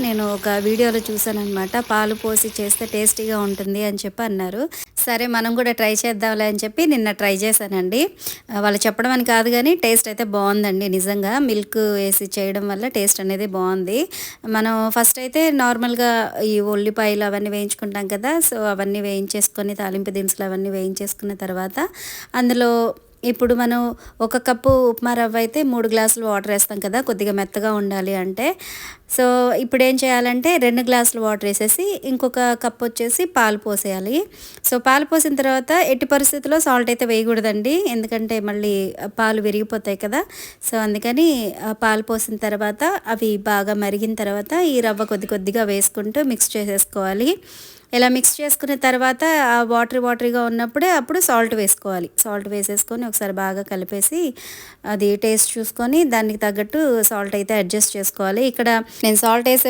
నేను ఒక వీడియోలో చూసాననమాట. పాలు పోసి చేస్తే టేస్టీగా ఉంటుంది అని చెప్పి అన్నారు. సరే మనం కూడా ట్రై చేద్దాంలే అని చెప్పి నిన్న ట్రై చేశానండి. వాళ్ళు చెప్పడం అని కాదు గానీ టేస్ట్ అయితే బావుందండి నిజంగా. మిల్క్ ఏసి చేయడం వల్ల టేస్ట్ అనేది బావుంది. మనం ఫస్ట్ అయితే నార్మల్‌గా ఈ ఉల్లిపాయలు అవన్నీ వేయించుకుంటాం కదా! సో, అవన్నీ వేయించేసుకొని తాలింపు దినుసులు అవన్నీ వేయించేసుకున్న తర్వాత అందులో ఇప్పుడు మనం ఒక కప్పు ఉప్మా రవ్వ అయితే 3 గ్లాసులు వాటర్ ఏస్తాం కదా! కొద్దిగా మెత్తగా ఉండాలి అంటే. సో, ఇప్పుడేం చేయాలంటే 2 గ్లాసులు వాటర్ ఏసేసి ఇంకొక కప్ వచ్చేసి పాలు పోసేయాలి. సో, పాలు పోసిన తర్వాత ఎట్టి పరిస్థితిలో సాల్ట్ అయితే వేయకూడదండి. ఎందుకంటే మళ్ళీ పాలు విరిగిపోతాయి కదా! సో, అందుకని పాలు పోసిన తర్వాత అవి బాగా మరిగిన తర్వాత ఈ రవ్వ కొద్ది కొద్దిగా వేసుకుంటూ మిక్స్ చేసేసుకోవాలి. ఇలా మిక్స్ చేసుకున్న తర్వాత ఆ వాటరీగా ఉన్నప్పుడే అప్పుడు సాల్ట్ వేసుకోవాలి. సాల్ట్ వేసేసుకొని ఒకసారి బాగా కలిపేసి అది టేస్ట్ చూసుకొని దానికి తగ్గట్టు సాల్ట్ అయితే అడ్జస్ట్ చేసుకోవాలి. ఇక్కడ నేను సాల్ట్ ఏసే